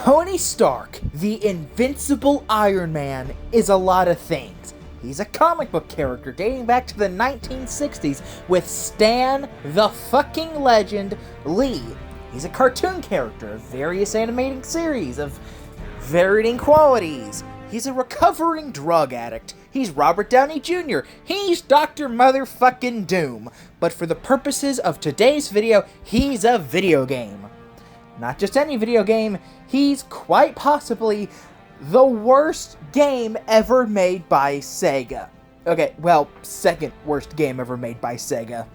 Tony Stark, the invincible Iron Man, is a lot of things. He's a comic book character dating back to the 1960s with Stan the fucking legend Lee. He's a cartoon character of various animating series of varying qualities. He's a recovering drug addict. He's Robert Downey Jr. He's Dr. Motherfucking Doom. But for the purposes of today's video, he's a video game. Not just any video game, he's quite possibly the worst game ever made by Sega. Okay, well, second worst game ever made by Sega.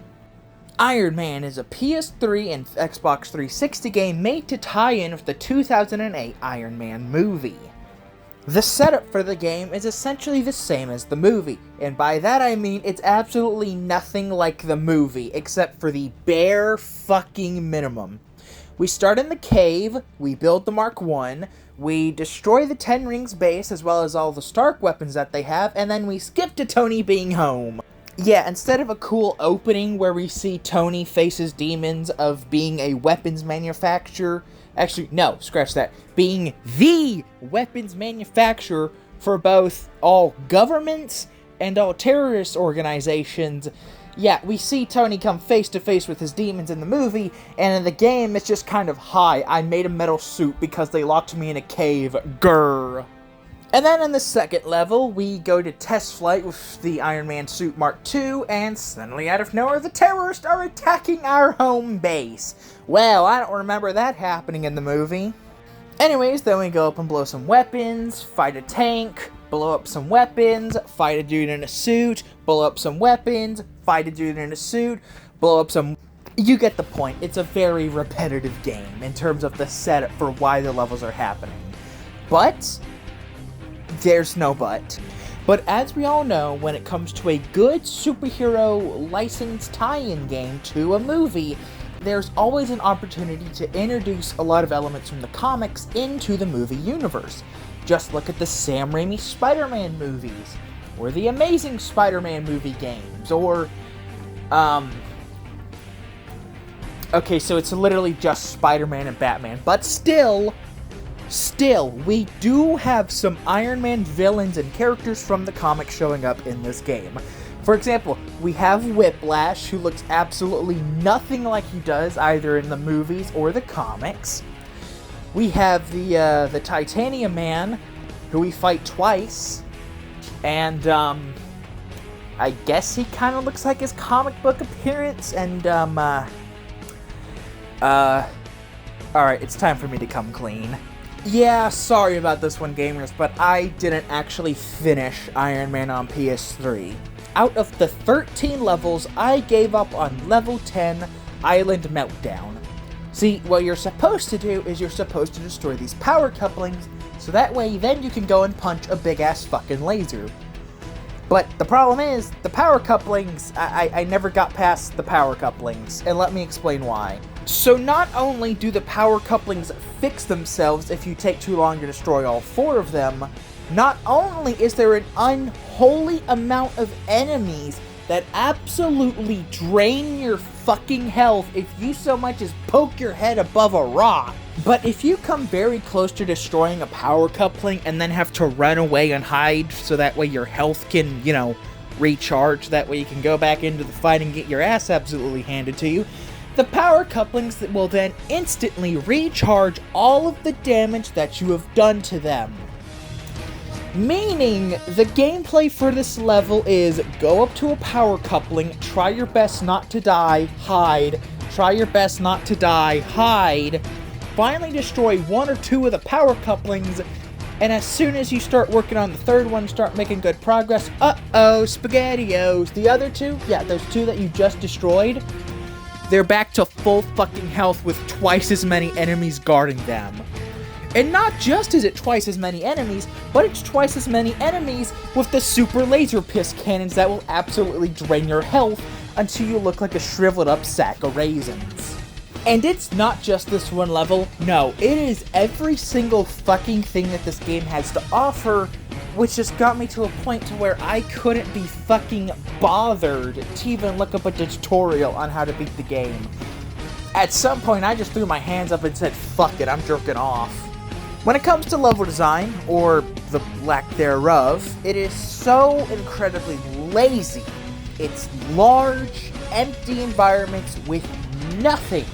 Iron Man is a PS3 and Xbox 360 game made to tie in with the 2008 Iron Man movie. The setup for the game is essentially the same as the movie, and by that I mean it's absolutely nothing like the movie, except for the bare fucking minimum. We start in the cave, we build the Mark I, we destroy the Ten Rings base as well as all the Stark weapons that they have, and then we skip to Tony being home. Yeah, instead of a cool opening where we see Tony faces demons of being a weapons manufacturer, actually, no, scratch that, being the weapons manufacturer for both all governments and all terrorist organizations. Yeah, we see Tony come face to face with his demons in the movie, and in the game it's just kind of, hi, I made a metal suit because they locked me in a cave, grrr. And then in the second level, we go to test flight with the Iron Man suit Mark II, and suddenly out of nowhere, the terrorists are attacking our home base. Well, I don't remember that happening in the movie. Anyways, then we go up and blow some weapons, fight a tank, blow up some weapons, fight a dude in a suit, blow up some weapons, fight a dude in a suit, blow up some... You get the point. It's a very repetitive game in terms of the setup for why the levels are happening. But... there's no but. But as we all know, when it comes to a good superhero licensed tie-in game to a movie, there's always an opportunity to introduce a lot of elements from the comics into the movie universe. Just look at the Sam Raimi Spider-Man movies, or the Amazing Spider-Man movie games, or, okay, so it's literally just Spider-Man and Batman, but still, we do have some Iron Man villains and characters from the comics showing up in this game. For example, we have Whiplash, who looks absolutely nothing like he does either in the movies or the comics. We have the Titanium Man, who we fight twice, and I guess he kind of looks like his comic book appearance, and alright, it's time for me to come clean. Yeah, sorry about this one, gamers, but I didn't actually finish Iron Man on PS3. Out of the 13 levels, I gave up on level 10, Island Meltdown. See, what you're supposed to do is you're supposed to destroy these power couplings, so that way then you can go and punch a big-ass fucking laser. But the problem is, the power couplings, I never got past the power couplings, and let me explain why. So not only do the power couplings fix themselves if you take too long to destroy all 4 of them, not only is there an unholy amount of enemies that absolutely drain your fucking health if you so much as poke your head above a rock, but if you come very close to destroying a power coupling and then have to run away and hide so that way your health can, you know, recharge, that way you can go back into the fight and get your ass absolutely handed to you, the power couplings that will then instantly recharge all of the damage that you have done to them. Meaning, the gameplay for this level is go up to a power coupling, try your best not to die, hide, try your best not to die, hide, finally destroy 1 or 2 of the power couplings, and as soon as you start working on the 3rd one, start making good progress, uh-oh, SpaghettiOs. The other 2, yeah, those 2 that you just destroyed, they're back to full fucking health with twice as many enemies guarding them. And not just is it twice as many enemies, but it's twice as many enemies with the super laser piss cannons that will absolutely drain your health until you look like a shriveled up sack of raisins. And it's not just this one level, no, it is every single fucking thing that this game has to offer, which just got me to a point to where I couldn't be fucking bothered to even look up a tutorial on how to beat the game. At some point, I just threw my hands up and said, fuck it, I'm jerking off. When it comes to level design, or the lack thereof, it is so incredibly lazy. It's large, empty environments with nothing,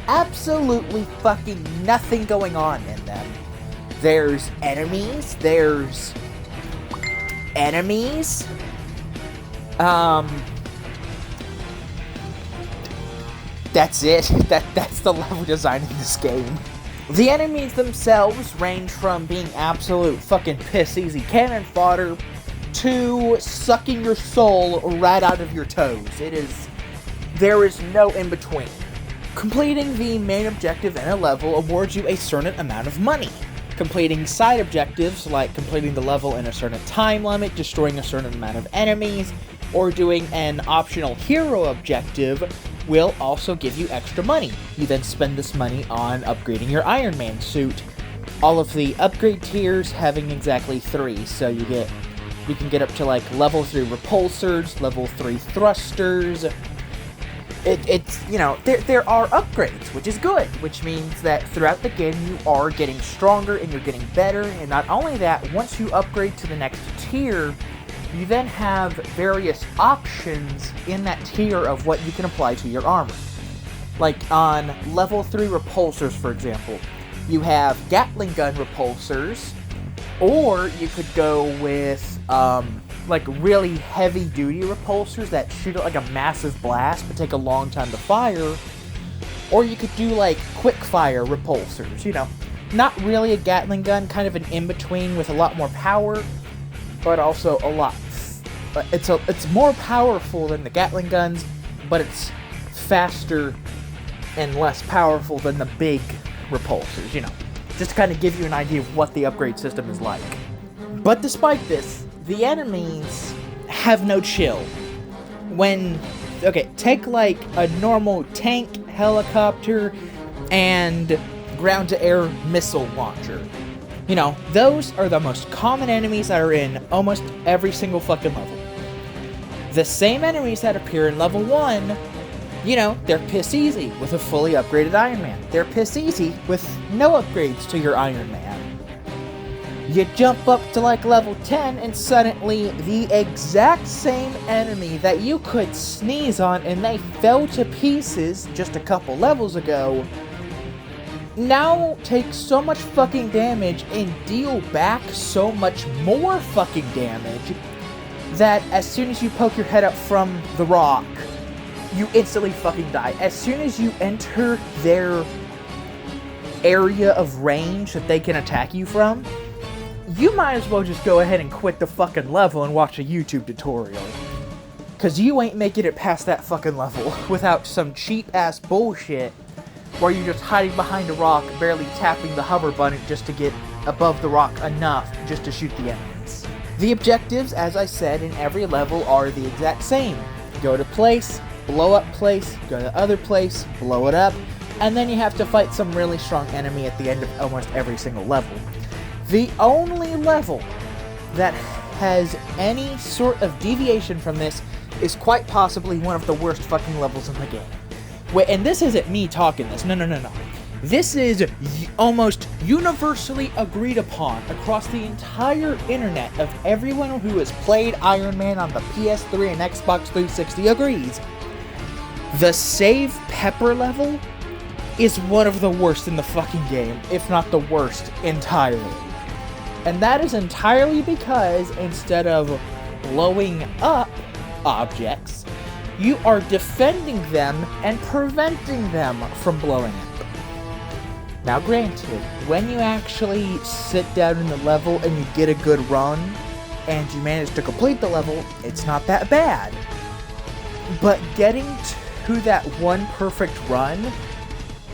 absolutely fucking nothing going on in them. There's enemies, that's it. That's the level design in this game. The enemies themselves range from being absolute fucking piss-easy cannon fodder to sucking your soul right out of your toes. There is no in-between. Completing the main objective in a level awards you a certain amount of money. Completing side objectives, like completing the level in a certain time limit, destroying a certain amount of enemies, or doing an optional hero objective, will also give you extra money. You then spend this money on upgrading your Iron Man suit. All of the upgrade tiers having exactly 3, so you can get up to like level 3 repulsors, level 3 thrusters. It's you know, there are upgrades, which is good, which means that throughout the game you are getting stronger and you're getting better, and not only that, once you upgrade to the next tier, you then have various options in that tier of what you can apply to your armor. Like on level 3 repulsors, for example, you have Gatling gun repulsors, or you could go with like really heavy duty repulsors that shoot like a massive blast but take a long time to fire, or you could do like quick fire repulsors, you know, not really a Gatling gun, kind of an in-between with a lot more power, but also a lot. It's more powerful than the Gatling guns, but it's faster and less powerful than the big repulsors, you know, just to kind of give you an idea of what the upgrade system is like. But despite this, the enemies have no chill. Take like a normal tank, helicopter, and ground-to-air missile launcher. You know, those are the most common enemies that are in almost every single fucking level. The same enemies that appear in level 1, you know, they're piss easy with a fully upgraded Iron Man. They're piss easy with no upgrades to your Iron Man. You jump up to like level 10 and suddenly the exact same enemy that you could sneeze on and they fell to pieces just a couple levels ago now take so much fucking damage and deal back so much more fucking damage that as soon as you poke your head up from the rock, you instantly fucking die. As soon as you enter their area of range that they can attack you from, you might as well just go ahead and quit the fucking level and watch a YouTube tutorial. Cause you ain't making it past that fucking level without some cheap-ass bullshit where you're just hiding behind a rock, barely tapping the hover button just to get above the rock enough just to shoot the enemies. The objectives, as I said, in every level are the exact same. Go to place, blow up place, go to other place, blow it up, and then you have to fight some really strong enemy at the end of almost every single level. The only level that has any sort of deviation from this is quite possibly one of the worst fucking levels in the game. Wait, and this isn't me talking this, no. This is almost universally agreed upon across the entire internet of everyone who has played Iron Man on the PS3 and Xbox 360 agrees. The Save Pepper level is one of the worst in the fucking game, if not the worst entirely. And that is entirely because instead of blowing up objects, you are defending them and preventing them from blowing up. Now granted, when you actually sit down in the level and you get a good run, and you manage to complete the level, it's not that bad. But getting to that one perfect run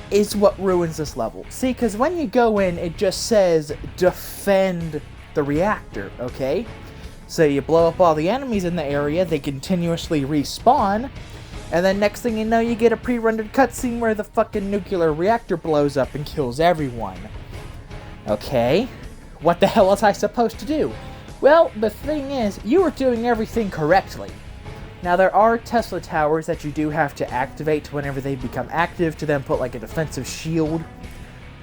is what ruins this level. See, because when you go in, it just says, defend the reactor, okay? So you blow up all the enemies in the area, they continuously respawn, and then next thing you know, you get a pre-rendered cutscene where the fucking nuclear reactor blows up and kills everyone. Okay, what the hell was I supposed to do? Well, the thing is, you were doing everything correctly. Now, there are Tesla towers that you do have to activate whenever they become active to then put like a defensive shield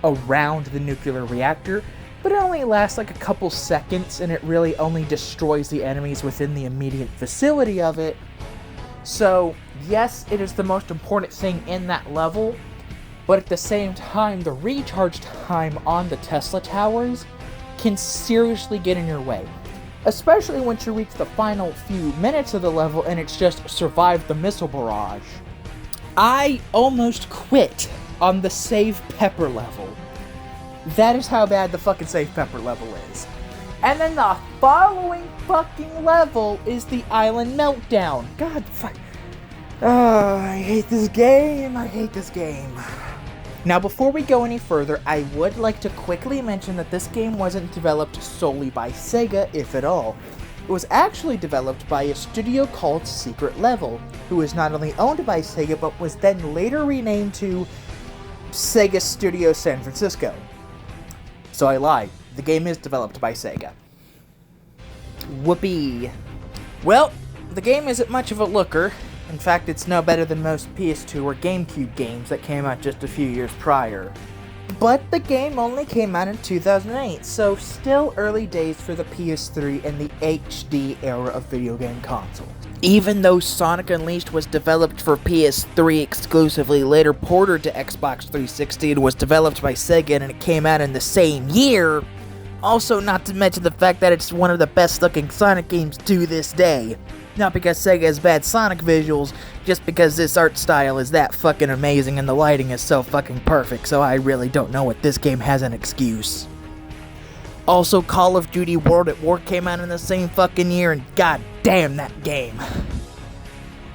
around the nuclear reactor, but it only lasts like a couple seconds, and it really only destroys the enemies within the immediate vicinity of it. So, yes, it is the most important thing in that level, but at the same time, the recharge time on the Tesla towers can seriously get in your way. Especially once you reach the final few minutes of the level and it's just survive the missile barrage. I almost quit on the Save Pepper level. That is how bad the fucking Save Pepper level is. And then the following fucking level is the Island Meltdown. God fuck. Oh, I hate this game. I hate this game. Now, before we go any further, I would like to quickly mention that this game wasn't developed solely by Sega, if at all. It was actually developed by a studio called Secret Level, who is not only owned by Sega, but was then later renamed to Sega Studio San Francisco. So I lied. The game is developed by Sega. Whoopee. Well, the game isn't much of a looker. In fact, it's no better than most PS2 or GameCube games that came out just a few years prior. But the game only came out in 2008, so still early days for the PS3 and the HD era of video game consoles. Even though Sonic Unleashed was developed for PS3 exclusively, later ported to Xbox 360 and was developed by Sega and it came out in the same year, also not to mention the fact that it's one of the best looking Sonic games to this day. Not because Sega has bad Sonic visuals, just because this art style is that fucking amazing and the lighting is so fucking perfect, so I really don't know what this game has an excuse. Also, Call of Duty World at War came out in the same fucking year, and god damn that game.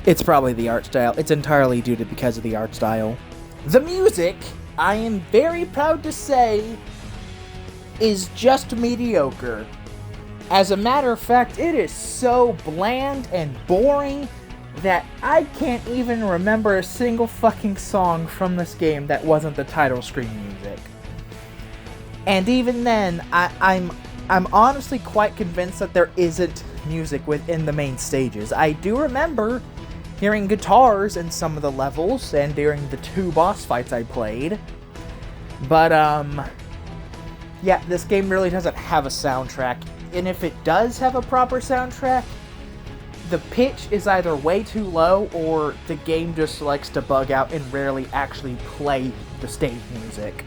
It's probably the art style. It's entirely due to because of the art style. The music, I am very proud to say, is just mediocre. As a matter of fact, it is so bland and boring that I can't even remember a single fucking song from this game that wasn't the title screen music. And even then, I'm honestly quite convinced that there isn't music within the main stages. I do remember hearing guitars in some of the levels and during the 2 boss fights I played. But, yeah, this game really doesn't have a soundtrack. And if it does have a proper soundtrack, the pitch is either way too low or the game just likes to bug out and rarely actually play the stage music.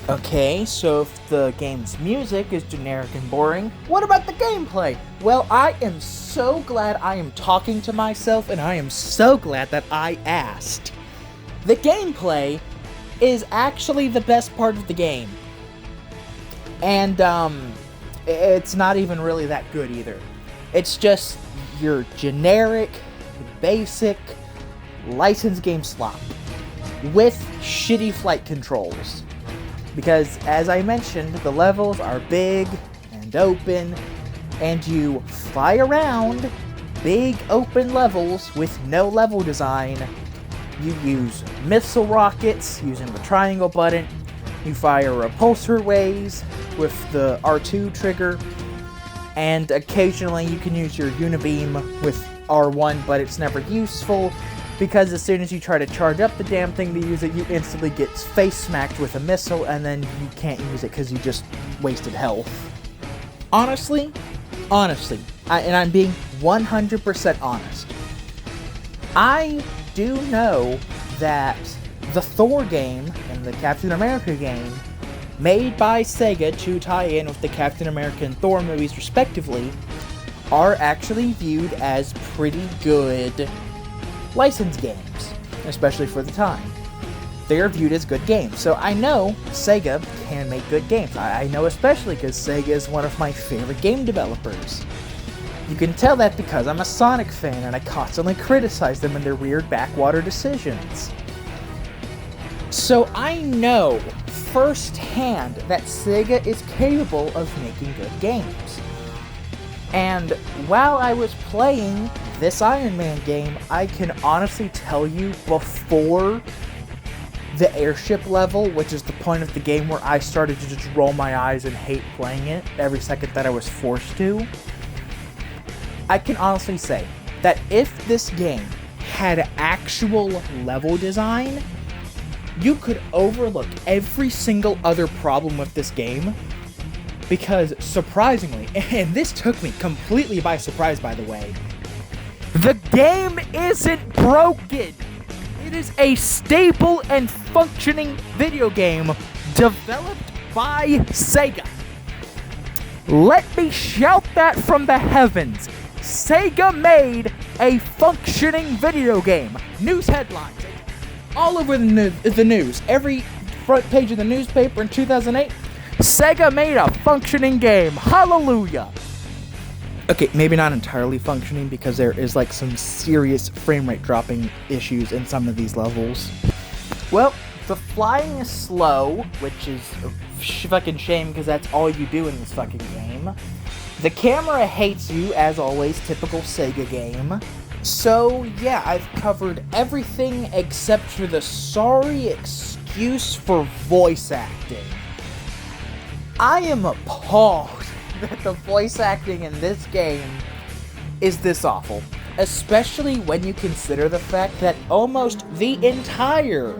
Okay, so if the game's music is generic and boring, what about the gameplay? Well, I am so glad I am talking to myself, and I am so glad that I asked. The gameplay is actually the best part of the game. And, it's not even really that good either. It's just your generic, basic, licensed game slop with shitty flight controls. Because, as I mentioned, the levels are big and open, and you fly around big open levels with no level design. You use missile rockets using the triangle button. You fire repulsor waves with the R2 trigger, and occasionally you can use your unibeam with R1, but it's never useful because as soon as you try to charge up the damn thing to use it, you instantly get face smacked with a missile, and then you can't use it because you just wasted health. Honestly, and I'm being 100% honest, I do know that the Thor game and the Captain America game, made by Sega to tie in with the Captain America and Thor movies respectively, are actually viewed as pretty good licensed games, especially for the time. They are viewed as good games, so I know Sega can make good games. I know especially because Sega is one of my favorite game developers. You can tell that because I'm a Sonic fan and I constantly criticize them and their weird backwater decisions. So I know firsthand that Sega is capable of making good games. And while I was playing this Iron Man game, I can honestly tell you before the airship level, which is the point of the game where I started to just roll my eyes and hate playing it every second that I was forced to, I can honestly say that if this game had actual level design, you could overlook every single other problem with this game, because surprisingly, and this took me completely by surprise by the way, the game isn't broken. It is a stable and functioning video game developed by Sega. Let me shout that from the heavens. Sega made a functioning video game. News headlines all over the news. Every front page of the newspaper in 2008, Sega made a functioning game. Hallelujah. Okay, maybe not entirely functioning because there is like some serious frame rate dropping issues in some of these levels. Well, the flying is slow, which is a fucking shame because that's all you do in this fucking game. The camera hates you, as always, typical Sega game. So yeah, I've covered everything except for the sorry excuse for voice acting. I am appalled that the voice acting in this game is this awful, especially when you consider the fact that almost the entire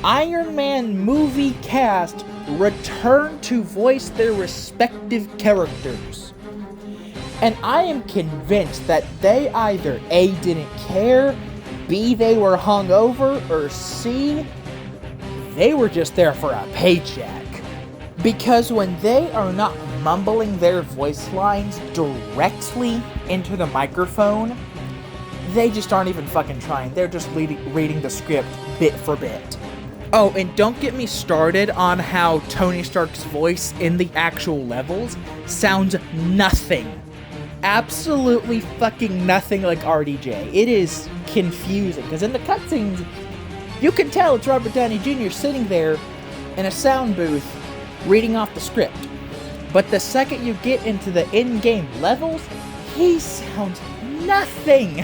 Iron Man movie cast returned to voice their respective characters. And I am convinced that they either A, didn't care, B, they were hungover, or C, they were just there for a paycheck. Because when they are not mumbling their voice lines directly into the microphone, they just aren't even fucking trying. They're just reading the script bit for bit. Oh, and don't get me started on how Tony Stark's voice in the actual levels sounds nothing. Absolutely fucking nothing like RDJ. It is confusing, because in the cutscenes, you can tell it's Robert Downey Jr. sitting there in a sound booth reading off the script. But the second you get into the in-game levels, he sounds nothing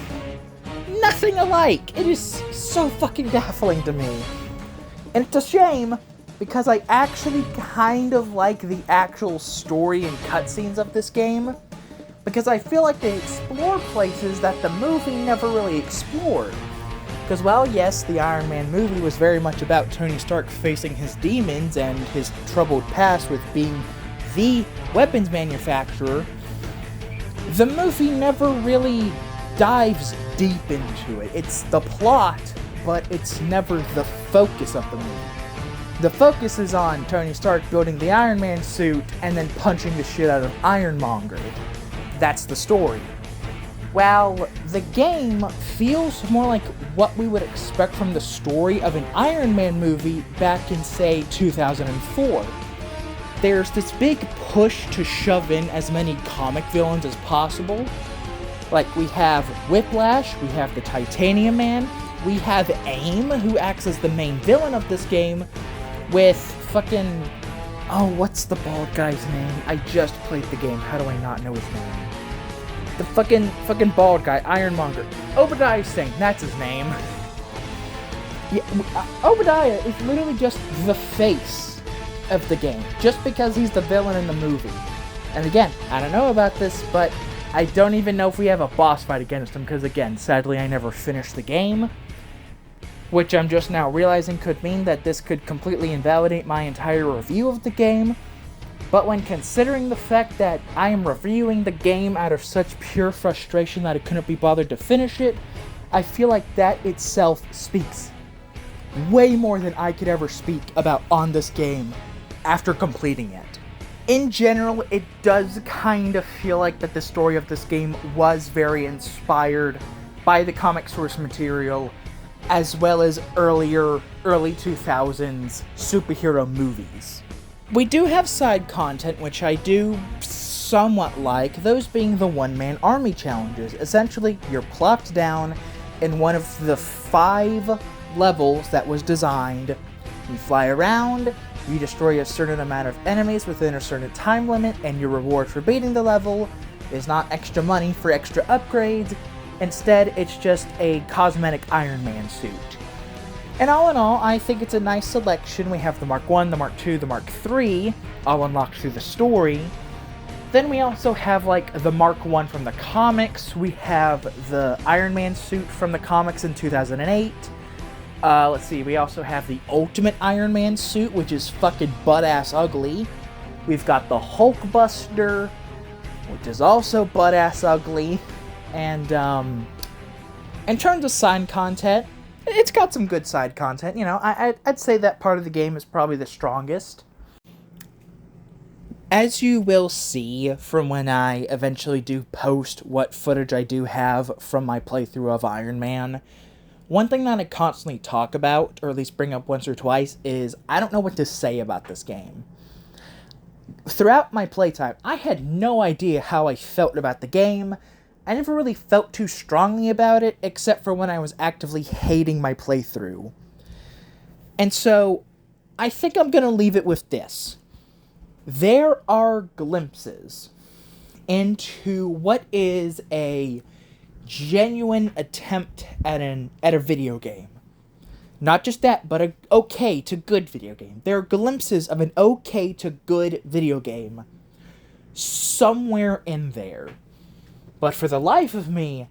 alike. It is so fucking baffling to me. And it's a shame, because I actually kind of like the actual story and cutscenes of this game, because I feel like they explore places that the movie never really explored. Because while yes, the Iron Man movie was very much about Tony Stark facing his demons and his troubled past with being the weapons manufacturer, the movie never really dives deep into it. It's the plot, but it's never the focus of the movie. The focus is on Tony Stark building the Iron Man suit and then punching the shit out of Ironmonger. That's the story. While the game feels more like what we would expect from the story of an Iron Man movie back in, say, 2004. There's this big push to shove in as many comic villains as possible. Like, we have Whiplash, we have the Titanium Man, we have AIM, who acts as the main villain of this game, with fucking... Oh, what's the bald guy's name? I just played the game, how do I not know his name? The fucking bald guy, Ironmonger. Obadiah Stane, that's his name. Yeah, Obadiah is literally just the face of the game, just because he's the villain in the movie. And again, I don't know about this, but I don't even know if we have a boss fight against him, because again, sadly I never finished the game. Which I'm just now realizing could mean that this could completely invalidate my entire review of the game. But when considering the fact that I am reviewing the game out of such pure frustration that I couldn't be bothered to finish it, I feel like that itself speaks way more than I could ever speak about on this game after completing it. In general, it does kind of feel like that the story of this game was very inspired by the comic source material, as well as early 2000s superhero movies. We do have side content, which I do somewhat like, those being the one-man army challenges. Essentially, you're plopped down in one of the 5 levels that was designed. You fly around, you destroy a certain amount of enemies within a certain time limit, and your reward for beating the level is not extra money for extra upgrades. Instead, it's just a cosmetic Iron Man suit. And all in all, I think it's a nice selection. We have the Mark 1, the Mark 2, the Mark 3, all unlocked through the story. Then we also have, like, the Mark 1 from the comics. We have the Iron Man suit from the comics in 2008. Let's see, we also have the Ultimate Iron Man suit, which is fucking butt-ass ugly. We've got the Hulkbuster, which is also butt-ass ugly. And, in terms of side content, it's got some good side content. You know, I'd say that part of the game is probably the strongest. As you will see from when I eventually do post what footage I do have from my playthrough of Iron Man, one thing that I constantly talk about, or at least bring up once or twice, is I don't know what to say about this game. Throughout my playtime, I had no idea how I felt about the game. I never really felt too strongly about it, except for when I was actively hating my playthrough. And so, I think I'm gonna leave it with this. There are glimpses into what is a genuine attempt at a video game. Not just that, but a okay to good video game. There are glimpses of an okay to good video game somewhere in there. But for the life of me,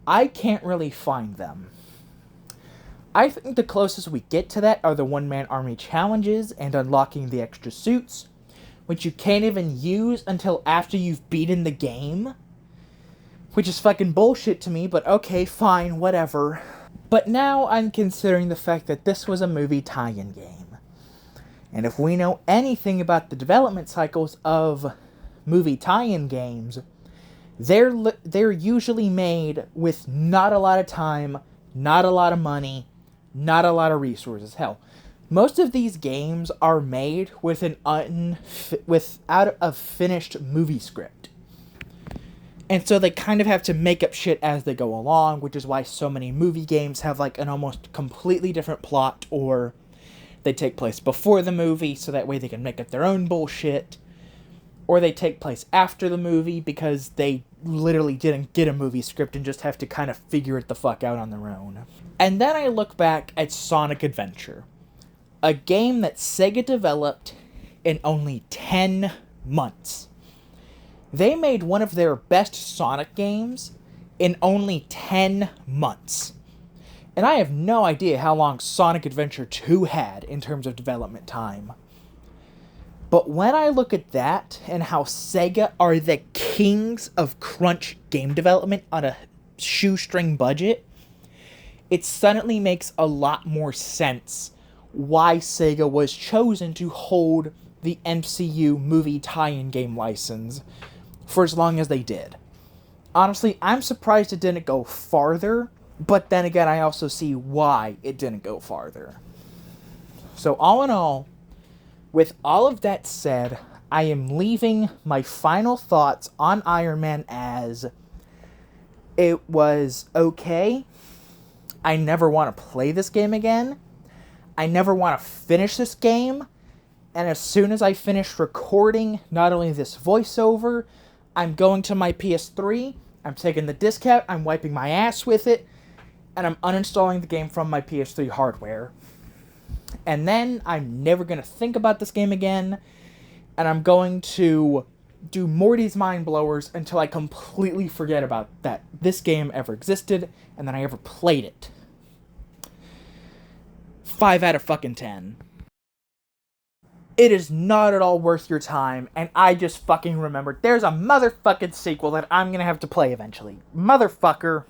I can't really find them. I think the closest we get to that are the one-man army challenges and unlocking the extra suits, which you can't even use until after you've beaten the game. Which is fucking bullshit to me, but okay, fine, whatever. But now I'm considering the fact that this was a movie tie-in game. And if we know anything about the development cycles of movie tie-in games, they're usually made with not a lot of time, not a lot of money, not a lot of resources. Hell, most of these games are made with without a finished movie script. And so they kind of have to make up shit as they go along, which is why so many movie games have like an almost completely different plot, or they take place before the movie so that way they can make up their own bullshit, or they take place after the movie because they literally didn't get a movie script and just have to kind of figure it the fuck out on their own. And then I look back at Sonic Adventure, a game that Sega developed in only 10 months. They made one of their best Sonic games in only 10 months. And I have no idea how long Sonic Adventure 2 had in terms of development time. But when I look at that, and how Sega are the kings of crunch game development on a shoestring budget, it suddenly makes a lot more sense why Sega was chosen to hold the MCU movie tie-in game license for as long as they did. Honestly, I'm surprised it didn't go farther, but then again, I also see why it didn't go farther. So all in all, with all of that said, I am leaving my final thoughts on Iron Man as it was okay. I never want to play this game again. I never want to finish this game. And as soon as I finish recording not only this voiceover, I'm going to my PS3, I'm taking the disc out, I'm wiping my ass with it, and I'm uninstalling the game from my PS3 hardware. And then I'm never going to think about this game again, and I'm going to do Morty's Mind Blowers until I completely forget about that this game ever existed, and that I ever played it. 5 out of fucking 10. It is not at all worth your time, and I just fucking remembered there's a motherfucking sequel that I'm gonna have to play eventually. Motherfucker.